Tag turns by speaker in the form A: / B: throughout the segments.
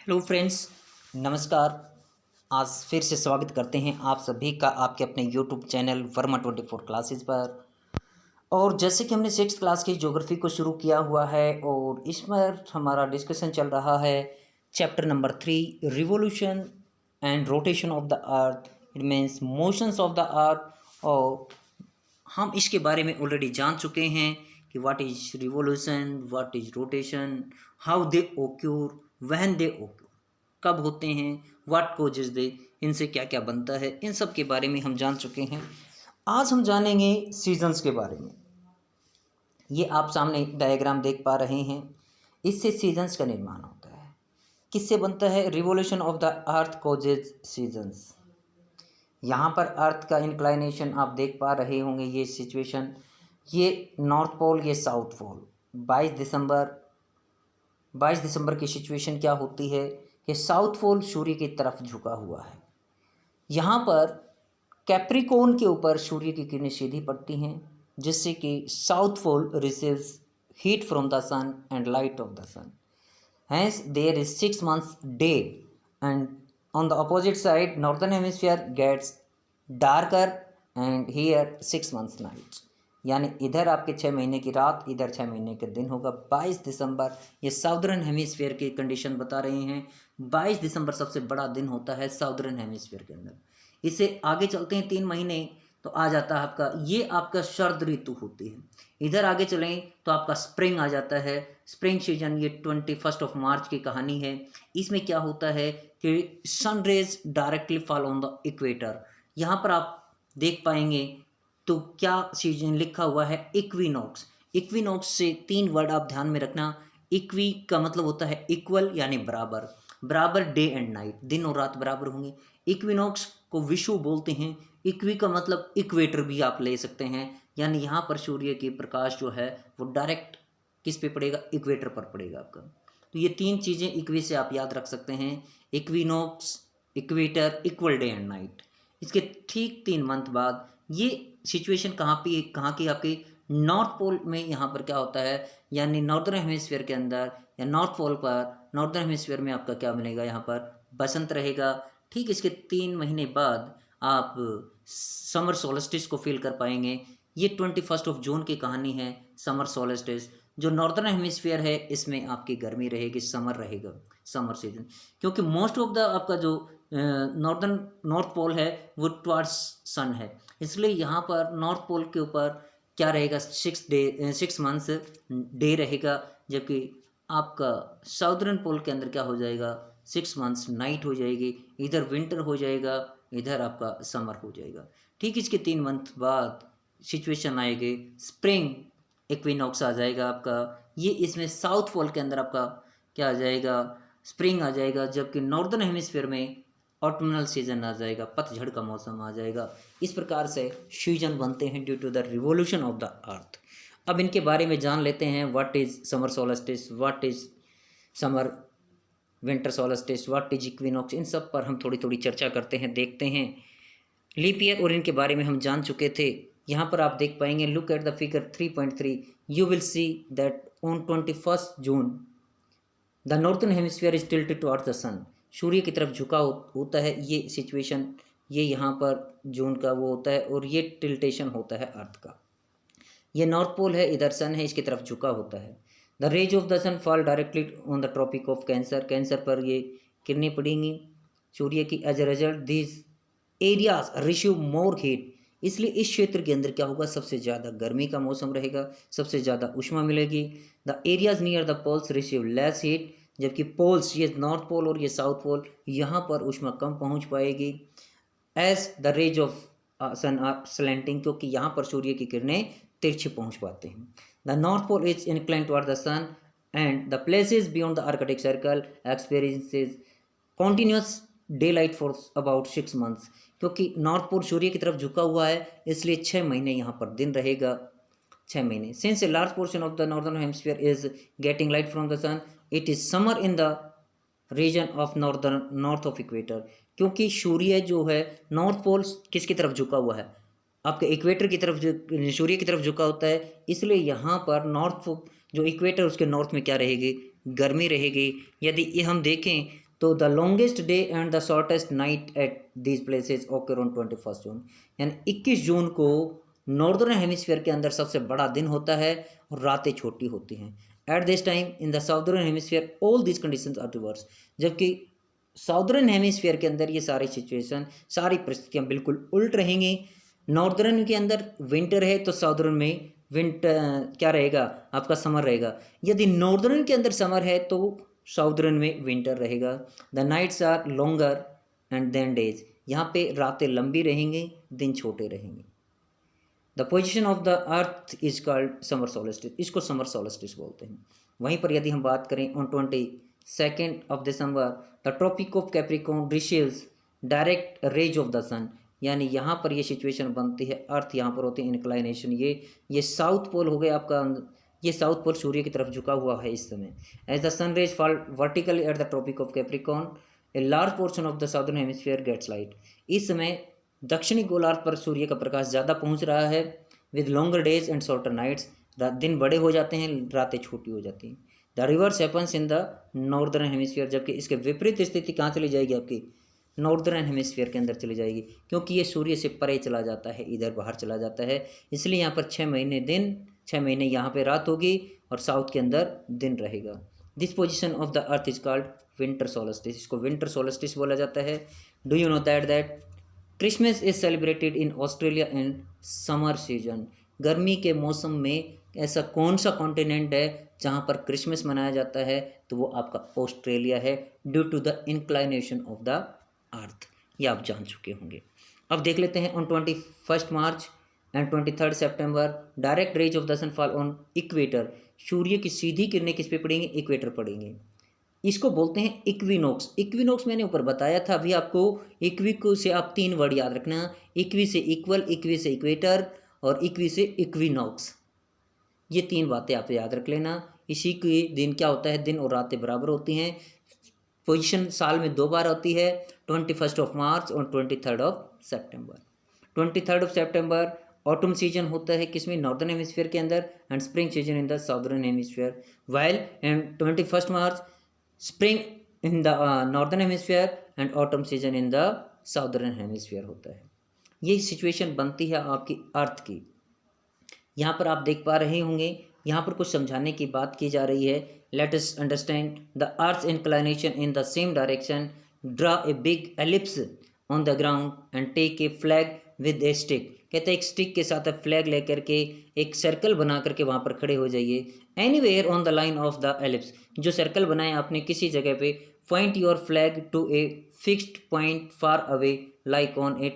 A: Hello friends, नमस्कार। आज फिर से स्वागत करते हैं आप सभी का आपके अपने यूट्यूब चैनल वर्मा 24 क्लासेस पर। और जैसे कि हमने सिक्स क्लास की ज्योग्राफी को शुरू किया हुआ है और इसमें हमारा डिस्कशन चल रहा है chapter number 3, revolution and rotation of the earth. It means motions of the अर्थ। और हम इसके बारे में ऑलरेडी जान चुके हैं कि what is revolution, what is rotation, how they occur, when they occur, कब होते हैं, व्हाट कोजेज दे, इनसे क्या क्या बनता है, इन सब के बारे में हम जान चुके हैं। आज हम जानेंगे सीजन्स के बारे में। ये आप सामने डायग्राम देख पा रहे हैं, इससे सीजन्स का निर्माण होता है। किससे बनता है? Revolution of the earth causes seasons. यहाँ पर अर्थ का इंक्लाइनेशन आप देख पा रहे होंगे, ये सिचुएशन, ये नॉर्थ पोल, ये साउथ पोल। 22 दिसंबर की सिचुएशन क्या होती है कि साउथ पोल सूर्य की तरफ झुका हुआ है। यहाँ पर कैप्रिकॉर्न के ऊपर सूर्य की किरणें सीधी पड़ती हैं, जिससे कि south pole receives heat from the sun and light of the sun. Hence, there is 6 months day, and on the opposite side, northern hemisphere gets darker, and here 6 months night. यानी इधर आपके 6 महीने की रात, इधर 6 महीने के दिन होगा। 22 दिसंबर, ये साउदर्न हेमिस्फीयर की कंडीशन बता रहे हैं। 22 दिसंबर सबसे बड़ा दिन होता है साउदर्न हेमिस्फीयर के अंदर। इससे आगे चलते हैं 3 महीने, तो आ जाता है आपका, ये आपका शरद ऋतु होती है। इधर आगे चलें तो आपका स्प्रिंग आ जाता है। स्प्रिंग सीजन, ये 21 मार्च की कहानी है। इसमें क्या होता है कि sun rays directly fall on the equator. यहाँ पर आप देख पाएंगे तो क्या सीजन लिखा हुआ है? इक्विनॉक्स। इक्विनॉक्स से 3 वर्ड आप ध्यान में रखना। इक्वी का मतलब होता है इक्वल, यानी बराबर। बराबर डे एंड नाइट, दिन और रात बराबर होंगे। इक्विनॉक्स को विषुव बोलते हैं। इक्वी का मतलब इक्वेटर भी आप ले सकते हैं, यानी यहाँ पर सूर्य की प्रकाश जो है वो डायरेक्ट किस पे पड़ेगा? इक्वेटर पर पड़ेगा आपका। तो ये 3 चीज़ें इक्वी से आप याद रख सकते हैं। Equinox, equator, equal day and night. इसके ठीक 3 मंथ बाद ये सिचुएशन कहाँ की आपकी? नॉर्थ पोल में। यहाँ पर क्या होता है, यानी नॉर्दर्न हेमिस्फीयर के अंदर या नॉर्थ पोल पर, नॉर्दर्न हेमिस्फीयर में आपका क्या मिलेगा? यहाँ पर बसंत रहेगा। ठीक इसके 3 महीने बाद आप समर सोलस्टिस को फील कर पाएंगे। ये 21 जून की कहानी है, समर सोलस्टिस। जो नॉर्दर्न हेमिस्फीयर है इसमें आपकी गर्मी रहेगी, समर रहेगा, समर सीजन। क्योंकि मोस्ट ऑफ द आपका जो नॉर्थ पोल है वो टुवार्ड्स सन है, इसलिए यहाँ पर नॉर्थ पोल के ऊपर क्या रहेगा? 6 मंथ्स डे रहेगा, जबकि आपका साउदर्न पोल के अंदर क्या हो जाएगा? 6 मंथ्स नाइट हो जाएगी। इधर विंटर हो जाएगा, इधर आपका समर हो जाएगा। ठीक इसके 3 मंथ बाद सिचुएशन आएगी स्प्रिंग इक्विनॉक्स आ जाएगा आपका। ये इसमें साउथ पोल के अंदर आपका क्या आ जाएगा? स्प्रिंग आ जाएगा, जबकि नॉर्दर्न हेमिस्फीयर में ऑटमनल सीजन आ जाएगा, पतझड़ का मौसम आ जाएगा। इस प्रकार से सीजन बनते हैं due to the revolution of the earth. अब इनके बारे में जान लेते हैं। What is summer solstice, what is summer winter solstice, what is equinox, इन सब पर हम थोड़ी थोड़ी चर्चा करते हैं, देखते हैं। लीप ईयर और इनके बारे में हम जान चुके थे। यहाँ पर आप देख पाएंगे, look at the figure 3.3, you will see that on 21 June the northern hemisphere is tilted towards the sun. सूर्य की तरफ झुका होता है ये सिचुएशन, ये यहाँ पर जून का वो होता है, और ये टिल्टेशन होता है अर्थ का। ये नॉर्थ पोल है, इधर सन है, इसकी तरफ झुका होता है। The rays of the sun fall directly on the tropic of Cancer. Cancer पर ये किरणें पड़ेंगी सूर्य की। As a result this areas receive more heat. इसलिए इस क्षेत्र के अंदर क्या होगा? सबसे ज़्यादा गर्मी का मौसम रहेगा, सबसे ज़्यादा उष्मा मिलेगी। The areas near the poles receive less heat, जबकि पोल्स, ये नॉर्थ पोल और ये साउथ पोल, यहाँ पर उष्मा कम पहुँच पाएगी। As the rays of sun are slanting, क्योंकि यहाँ पर सूर्य की किरणें तिरछे पहुँच पाते हैं। The north pole is incline toward the sun and the places beyond the Arctic circle experiences continuous day light for about 6 months. क्योंकि नॉर्थ पोल सूर्य की तरफ झुका हुआ है, इसलिए 6 महीने यहाँ पर दिन रहेगा, 6 महीने। Since a large portion of the northern hemisphere is getting light from the sun, it is summer in the region of north of equator. क्योंकि सूर्य जो है नॉर्थ पोल किसकी तरफ झुका हुआ है? आपके इक्वेटर की तरफ, सूर्य की तरफ झुका होता है, इसलिए यहाँ पर नॉर्थ जो इक्वेटर उसके नॉर्थ में क्या रहेगी? गर्मी रहेगी। यदि ये हम देखें तो the longest day and the shortest night at these places ओकर ऑन 21 जून, यानी 21 जून को नॉर्दर्न हेमिस्फीयर के अंदर सबसे बड़ा दिन होता है और रातें छोटी होती हैं। At this time in the southern hemisphere all these conditions are reverse, जबकि साउदर्न हेमिस्फीयर के अंदर ये सारी सिचुएशन, सारी परिस्थितियाँ बिल्कुल उल्ट रहेंगी। नॉर्दर्न के अंदर विंटर है तो साउदर्न में विंटर क्या रहेगा, आपका समर रहेगा। यदि नॉर्दर्न के अंदर समर है तो साउदर्न में विंटर रहेगा। The nights are longer and than days, यहाँ पे रातें लंबी रहेंगी, दिन छोटे रहेंगे। The position of the earth is called summer solstice, इसको समर सोलस्टिस बोलते हैं। वहीं पर यदि हम बात करें on 22 December the tropic of Capricorn receives direct rays of the sun, यानी यहाँ पर ये सिचुएशन बनती है, अर्थ यहाँ पर होती है इंक्लाइनेशन, ये साउथ पोल हो गया आपका, ये साउथ पोल सूर्य की तरफ झुका हुआ है इस समय। As the sun rays fall vertically at the tropic of Capricorn a large portion of the southern hemisphere gets light, इस समय दक्षिणी गोलार्ध पर सूर्य का प्रकाश ज़्यादा पहुंच रहा है। With longer days and shorter nights, दिन बड़े हो जाते हैं, रातें छोटी हो जाती हैं। The reverse happens in the northern hemisphere, जबकि इसके विपरीत स्थिति कहाँ चली जाएगी, आपकी नॉर्दर्न हेमिस्फीयर के अंदर चली जाएगी, क्योंकि ये सूर्य से परे चला जाता है, इधर बाहर चला जाता है। इसलिए यहाँ पर 6 महीने दिन, 6 महीने यहाँ पे रात होगी और साउथ के अंदर दिन रहेगा। This position of the earth is called winter solstice, इसको विंटर सोलस्टिस बोला जाता है। Do you know that Christmas is celebrated in Australia in summer season, गर्मी के मौसम में ऐसा कौन सा कॉन्टिनेंट है जहाँ पर क्रिसमस मनाया जाता है, तो वो आपका ऑस्ट्रेलिया है, due to the inclination of the earth, ये आप जान चुके होंगे। अब देख लेते हैं on 21 March and 23 September direct rays of the sun fall on equator, सूर्य की सीधी किरणें किस पे पड़ेंगी, इक्वेटर पड़ेंगे। इसको बोलते हैं इक्विनोक्स। इक्विनोक्स मैंने ऊपर बताया था, अभी आपको इक्विको से आप 3 वर्ड याद रखना, इक्वी से इक्वल, इक्वी से इक्वेटर और इक्वी से इक्विनोक्स, ये 3 बातें आप याद रख लेना। इसी के दिन क्या होता है, दिन और रातें बराबर होती हैं। पोजीशन साल में 2 बार होती है, 21 मार्च और 23 सितंबर। 23 सितंबर ऑटम सीजन होता है किसमें, नॉर्दर्न हेमिस्फीयर के अंदर, and spring season in the southern hemisphere, while and 21 March spring in the northern hemisphere and autumn season in the southern hemisphere होता है। ये सिचुएशन बनती है आपकी अर्थ की। यहाँ पर आप देख पा रहे होंगे, यहाँ पर कुछ समझाने की बात की जा रही है। Let us understand the earth inclination in the same direction, draw a big ellipse on the ground and take a flag with a stick, कहते हैं एक स्टिक के साथ फ्लैग लेकर के एक सर्कल बना करके वहाँ पर खड़े हो जाइए। Anywhere on the line of the ellipse, जो सर्कल बनाए आपने किसी जगह पे, point your flag to a fixed point far away like on a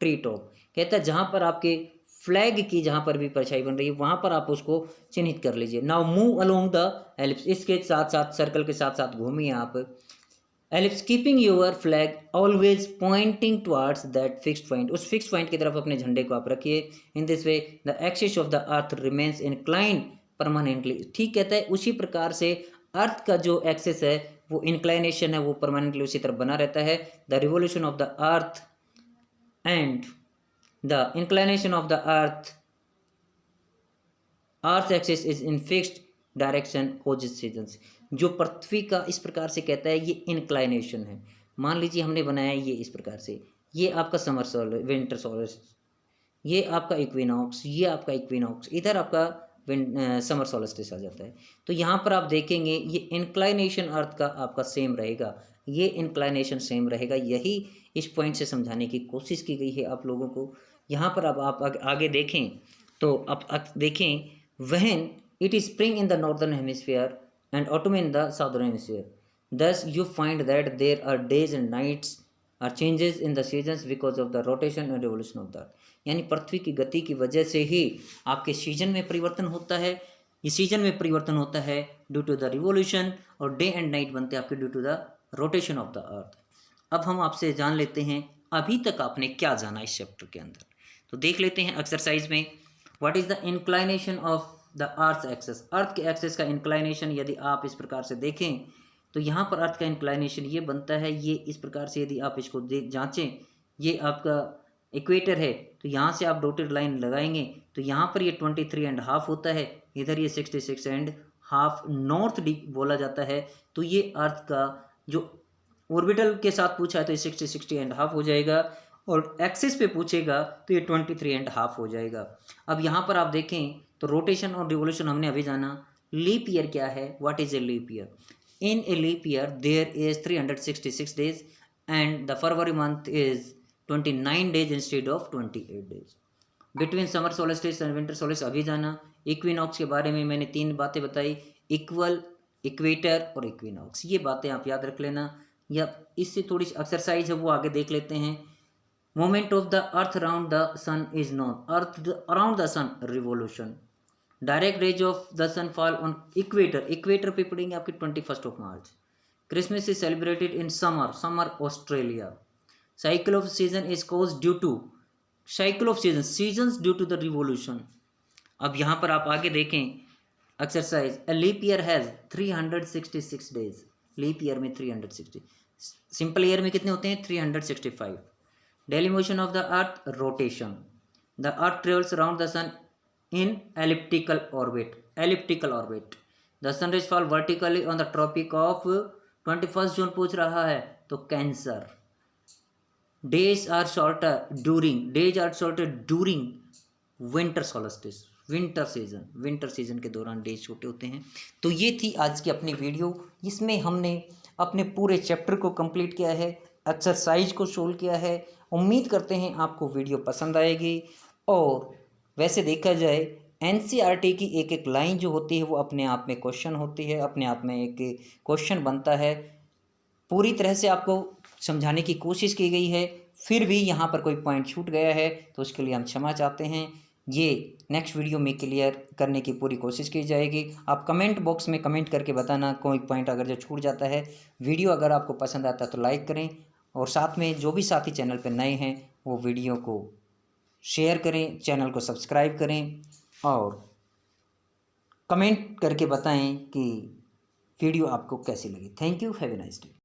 A: tree top, कहता है जहाँ पर आपके फ्लैग की जहाँ पर भी परछाई बन रही है वहाँ पर आप उसको चिन्हित कर लीजिए। Now move along the ellipse, इसके साथ साथ सर्कल के साथ साथ घूमिए आप। Ellipse keeping your flag always pointing towards that fixed point, उस फिक्स्ड पॉइंट की तरफ अपने झंडे को आप रखिए। In this way the axis of the earth remains inclined permanently, ठीक कहता है उसी प्रकार से अर्थ का जो एक्सिस है वो इंक्लाइनेशन है वो परमानेंटली उसी तरफ बना रहता है। The revolution of the earth and the inclination of the earth axis is in fixed direction causes seasons, जो पृथ्वी का इस प्रकार से कहता है ये इंक्लाइनेशन है। मान लीजिए हमने बनाया ये इस प्रकार से, ये आपका समर सोलर, विंटर सोलर, ये आपका इक्विनॉक्स, ये आपका इक्विनॉक्स, इधर आपका समर सोलस्टिस आ जाता है। तो यहाँ पर आप देखेंगे ये इंक्लाइनेशन अर्थ का आपका सेम रहेगा, ये इंक्लाइनेशन सेम रहेगा। यही इस पॉइंट से समझाने की कोशिश की गई है आप लोगों को। यहाँ पर अब आप आगे देखें तो आप देखें, when it is spring in the northern hemisphere and autumn in the southern hemisphere. Thus, you find that there are days and nights are changes in the seasons because of the rotation and revolution of the earth. यानी पृथ्वी की गति की वजह से ही आपके season में परिवर्तन होता है। ये सीजन में परिवर्तन होता है ड्यू टू द रिवोल्यूशन, और डे एंड नाइट बनते हैं आपके due to the rotation of the earth. अब हम आपसे जान लेते हैं अभी तक आपने क्या जाना इस चैप्टर के अंदर। तो देख लेते हैं एक्सरसाइज में, what is the inclination of the earth axis, earth के एक्सेस का इंक्लाइनेशन यदि आप इस प्रकार से देखें तो यहाँ पर अर्थ का इंक्लाइनेशन ये बनता है, ये इस प्रकार से यदि आप इसको जांचें, ये आपका इक्वेटर है तो यहाँ से आप डॉटेड लाइन लगाएंगे तो यहाँ पर ये 23.5 होता है, इधर ये 66.5 नॉर्थ डी बोला जाता है। तो ये अर्थ का जो ऑर्बिटल के साथ पूछा है तो ये 60.5 हो जाएगा, और एक्सिस पे पूछेगा तो ये 23.5 हो जाएगा। अब यहाँ पर आप देखें तो रोटेशन और रिवोल्यूशन हमने अभी जाना। लीप ईयर क्या है, what is a leap year? In a leap year there is 366 days and the February month is 29 days instead of 28 days. Between summer solstice and winter solstice अभी जाना। Equinox के बारे में मैंने 3 बातें बताई, इक्वल, इक्वेटर और इक्विनॉक्स, ये बातें आप याद रख लेना, या इससे थोड़ी सी एक्सरसाइज है वो आगे देख लेते हैं। Moment of the earth around the sun is known, earth around the sun revolution. Direct rays of the sun fall on equator, equator पे पड़ेंगे आपके 21 March. Christmas is celebrated in summer, summer Australia. Cycle of season is cause due to, cycle of season, seasons due to the revolution. अब यहाँ पर आप आगे देखें exercise, a leap year has 366 days, leap year में 360, simple year में कितने होते हैं 365। Daily motion of the earth, rotation, the earth travels around the sun in elliptical orbit, elliptical orbit. The sunrise fall vertically on the tropic of 21 June पूछ रहा है तो Cancer. Days are shorter during, days are shorter during winter solstice, winter season, winter season के दौरान days छोटे होते हैं। तो ये थी आज की अपनी वीडियो, जिसमें हमने अपने पूरे चैप्टर को कंप्लीट किया है, एक्सरसाइज को सोल्व किया है। उम्मीद करते हैं आपको वीडियो पसंद आएगी। और वैसे देखा जाए एनसीईआरटी की एक एक लाइन जो होती है वो अपने आप में क्वेश्चन होती है, अपने आप में एक क्वेश्चन बनता है। पूरी तरह से आपको समझाने की कोशिश की गई है, फिर भी यहाँ पर कोई पॉइंट छूट गया है तो उसके लिए हम क्षमा चाहते हैं। ये नेक्स्ट वीडियो में क्लियर करने की पूरी कोशिश की जाएगी। आप कमेंट बॉक्स में कमेंट करके बताना कोई पॉइंट अगर जो छूट जाता है। वीडियो अगर आपको पसंद आता है तो लाइक करें, और साथ में जो भी साथी चैनल पर नए हैं वो वीडियो को शेयर करें, चैनल को सब्सक्राइब करें, और कमेंट करके बताएं कि वीडियो आपको कैसी लगी। Thank you, have a nice day.